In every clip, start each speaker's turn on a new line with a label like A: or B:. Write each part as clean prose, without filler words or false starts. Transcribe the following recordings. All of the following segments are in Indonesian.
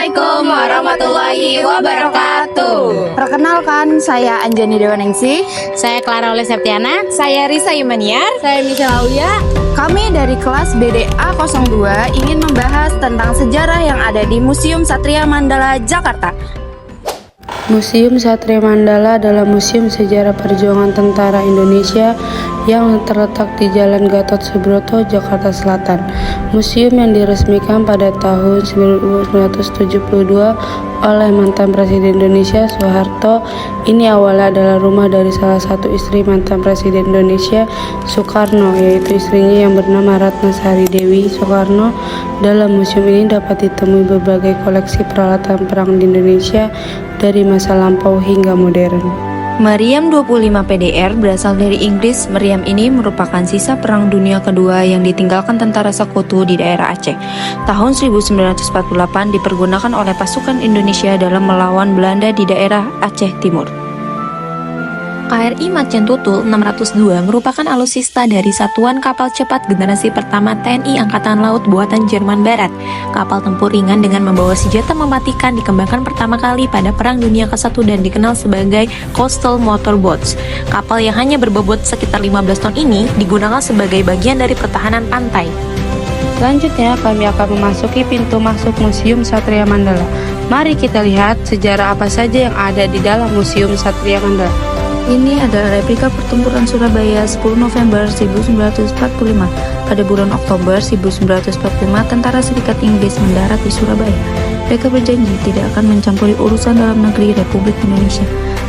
A: Assalamualaikum warahmatullahi wabarakatuh.
B: Perkenalkan, saya Anjani Dewaningsih.
A: Saya Clara Oleh Septiana.
C: Saya Risa Yumaniar.
D: Saya Michelle Aulia.
B: Kami dari kelas BDA 02 ingin membahas tentang sejarah yang ada di Museum Satria Mandala, Jakarta.
E: Museum Satria Mandala adalah museum sejarah perjuangan tentara Indonesia yang terletak di Jalan Gatot Subroto, Jakarta Selatan. Museum yang diresmikan pada tahun 1972 oleh mantan Presiden Indonesia Soeharto. Ini awalnya adalah rumah dari salah satu istri mantan Presiden Indonesia Soekarno, yaitu istrinya yang bernama Ratna Sari Dewi Soekarno. Dalam museum ini dapat ditemui berbagai koleksi peralatan perang di Indonesia dari masa lampau hingga modern.
C: Meriam 25 PDR berasal dari Inggris. Meriam ini merupakan sisa Perang Dunia Kedua yang ditinggalkan tentara sekutu di daerah Aceh. Tahun 1948 dipergunakan oleh pasukan Indonesia dalam melawan Belanda di daerah Aceh Timur. KRI Macan Tutul 602 merupakan alutsista dari Satuan Kapal Cepat Generasi Pertama TNI Angkatan Laut buatan Jerman Barat. Kapal tempur ringan dengan membawa senjata mematikan dikembangkan pertama kali pada Perang Dunia ke-1 dan dikenal sebagai Coastal Motorboats. Kapal yang hanya berbobot sekitar 15 ton ini digunakan sebagai bagian dari pertahanan pantai.
E: Selanjutnya kami akan memasuki pintu masuk Museum Satria Mandala. Mari kita lihat sejarah apa saja yang ada di dalam Museum Satria Mandala.
B: Ini adalah replika pertempuran Surabaya 10 November 1945. Pada bulan Oktober 1945, tentara Serikat Inggris mendarat di Surabaya. Mereka berjanji tidak akan mencampuri urusan dalam negeri Republik Indonesia.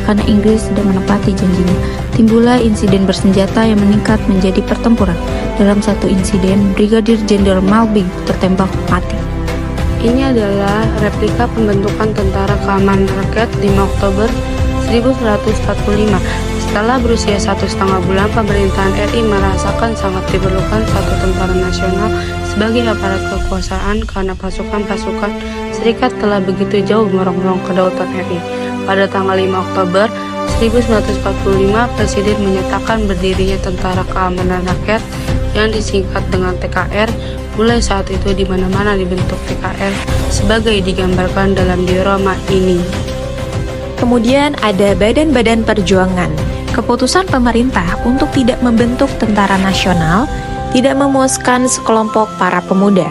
B: Karena Inggris sudah menepati janjinya, timbullah insiden bersenjata yang meningkat menjadi pertempuran. Dalam satu insiden, Brigadir Jenderal Malbing tertembak mati.
E: Ini adalah replika pembentukan Tentara Keamanan Rakyat 5 Oktober 1945. Setelah berusia 1,5 bulan, pemerintahan RI merasakan sangat diperlukan satu tentara nasional sebagai aparat kekuasaan karena pasukan-pasukan Serikat telah begitu jauh merongrong kedaulatan RI. Pada tanggal 5 Oktober 1945, Presiden menyatakan berdirinya Tentara Keamanan Rakyat yang disingkat dengan TKR. Mulai saat itu di mana-mana dibentuk TKR sebagai digambarkan dalam diorama ini.
C: Kemudian ada badan-badan perjuangan. Keputusan pemerintah untuk tidak membentuk tentara nasional tidak memuaskan sekelompok para pemuda.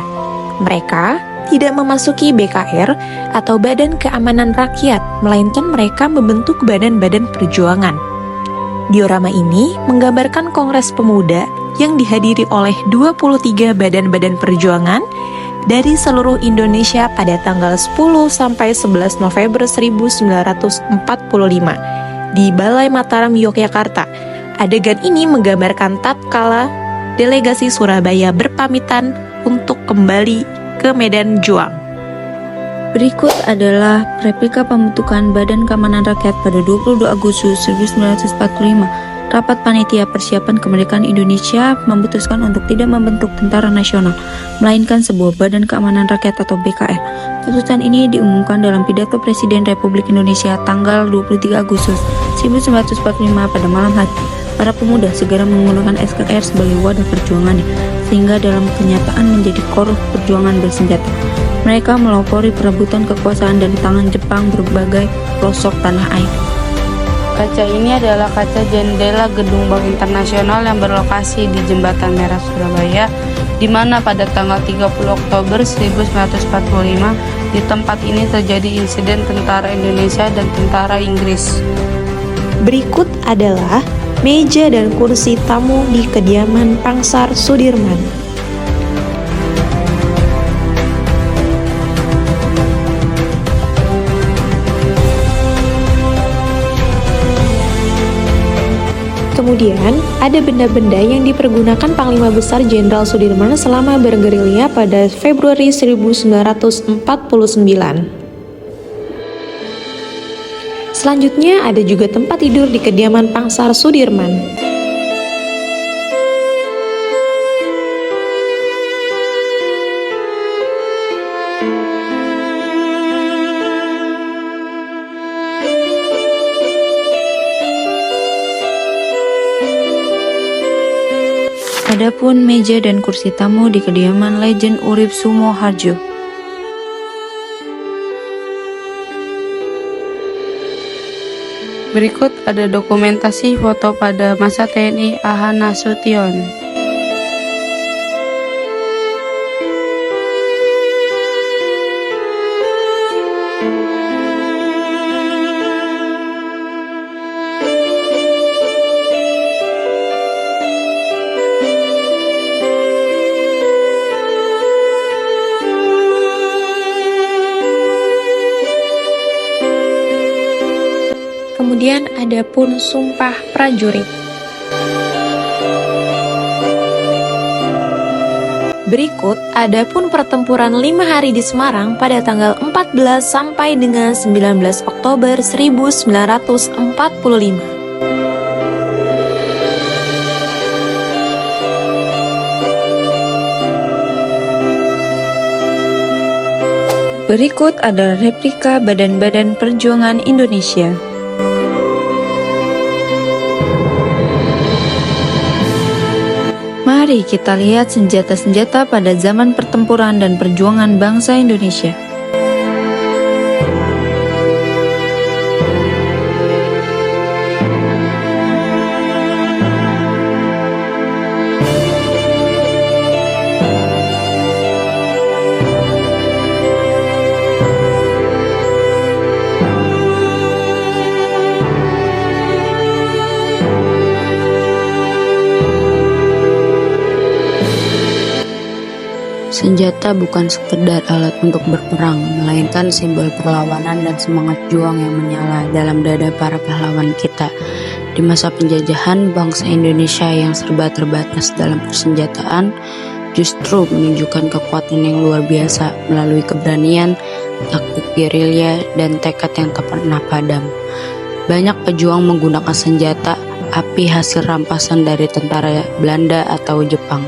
C: Mereka tidak memasuki BKR atau Badan Keamanan Rakyat, melainkan mereka membentuk badan-badan perjuangan. Diorama ini menggambarkan Kongres Pemuda yang dihadiri oleh 23 badan-badan perjuangan dari seluruh Indonesia pada tanggal 10 sampai 11 November 1945 di Balai Mataram, Yogyakarta. Adegan ini menggambarkan tatkala delegasi Surabaya berpamitan untuk kembali ke medan juang.
B: Berikut adalah replika pembentukan Badan Keamanan Rakyat pada 22 Agustus 1945. Rapat Panitia Persiapan Kemerdekaan Indonesia memutuskan untuk tidak membentuk tentara nasional, melainkan sebuah Badan Keamanan Rakyat atau BKR. Keputusan ini diumumkan dalam pidato Presiden Republik Indonesia tanggal 23 Agustus 1945 pada malam hari. Para pemuda segera menggunakan SKR sebagai wadah perjuangannya, sehingga dalam kenyataan menjadi korup perjuangan bersenjata. Mereka melopori perebutan kekuasaan dari tangan Jepang berbagai pelosok tanah air.
E: Kaca ini adalah kaca jendela Gedung Bank Internasional yang berlokasi di Jembatan Merah Surabaya, di mana pada tanggal 30 Oktober 1945 di tempat ini terjadi insiden tentara Indonesia dan tentara Inggris.
C: Berikut adalah meja dan kursi tamu di kediaman Pangsar Sudirman. Kemudian, ada benda-benda yang dipergunakan Panglima Besar Jenderal Sudirman selama bergerilya pada Februari 1949. Selanjutnya, ada juga tempat tidur di kediaman Pangsar Sudirman.
B: Adapun meja dan kursi tamu di kediaman Legend Urip Sumoharjo.
E: Berikut ada dokumentasi foto pada masa TNI AH Nasution.
C: Kemudian ada pun Sumpah Prajurit. Berikut ada pun pertempuran 5 hari di Semarang pada tanggal 14 sampai dengan 19 Oktober 1945.
B: Berikut adalah replika Badan-Badan Perjuangan Indonesia. Mari kita lihat senjata-senjata pada zaman pertempuran dan perjuangan bangsa Indonesia.
A: Senjata bukan sekedar alat untuk berperang, melainkan simbol perlawanan dan semangat juang yang menyala dalam dada para pahlawan kita. Di masa penjajahan, bangsa Indonesia yang serba terbatas dalam persenjataan justru menunjukkan kekuatan yang luar biasa melalui keberanian, taktik gerilya, dan tekad yang tak pernah padam. Banyak pejuang menggunakan senjata api hasil rampasan dari tentara Belanda atau Jepang.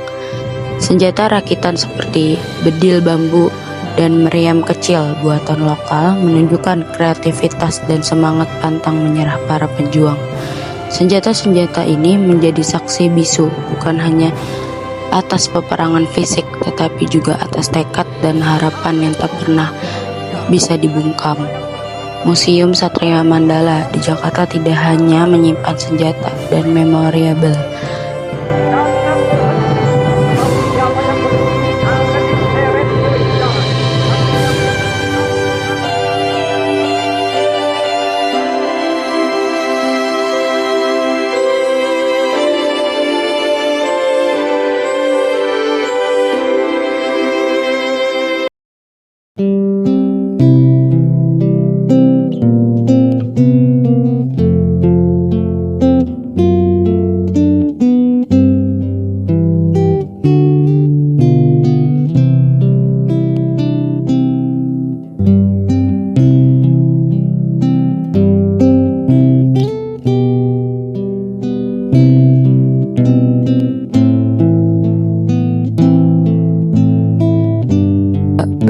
A: Senjata rakitan seperti bedil bambu dan meriam kecil buatan lokal menunjukkan kreativitas dan semangat pantang menyerah para pejuang. Senjata-senjata ini menjadi saksi bisu bukan hanya atas peperangan fisik tetapi juga atas tekad dan harapan yang tak pernah bisa dibungkam. Museum Satria Mandala di Jakarta tidak hanya menyimpan senjata dan memorable,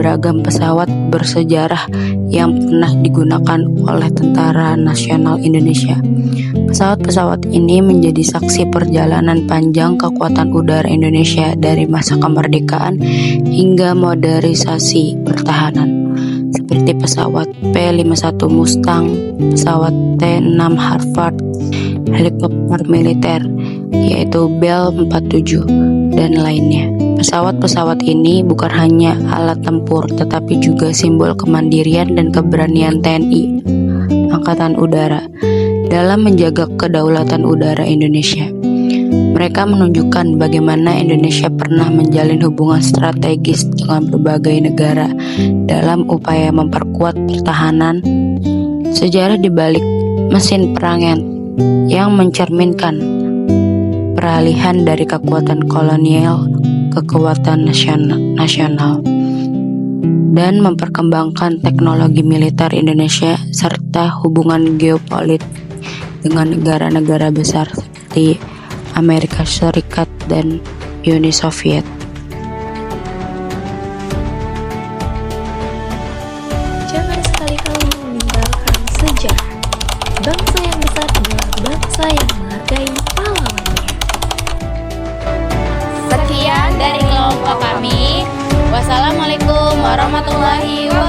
A: beragam pesawat bersejarah yang pernah digunakan oleh Tentara Nasional Indonesia. Pesawat-pesawat ini menjadi saksi perjalanan panjang kekuatan udara Indonesia dari masa kemerdekaan hingga modernisasi pertahanan, seperti pesawat P-51 Mustang, pesawat T-6 Harvard, helikopter militer yaitu Bell 47, dan lainnya. Pesawat-pesawat ini bukan hanya alat tempur, tetapi juga simbol kemandirian dan keberanian TNI Angkatan Udara dalam menjaga kedaulatan udara Indonesia. Mereka menunjukkan bagaimana Indonesia pernah menjalin hubungan strategis dengan berbagai negara dalam upaya memperkuat pertahanan. Sejarah di balik mesin perang yang mencerminkan peralihan dari kekuatan kolonial ke kekuatan nasional dan memperkembangkan teknologi militer Indonesia serta hubungan geopolitik dengan negara-negara besar seperti Amerika Serikat dan Uni Soviet.
C: Jangan sekali-kali meninggalkan sejarah. Bangsa yang besar adalah bangsa yang menghargai pahlawannya.
A: Sekian dari kelompok kami. Wassalamualaikum warahmatullahi wabarakatuh.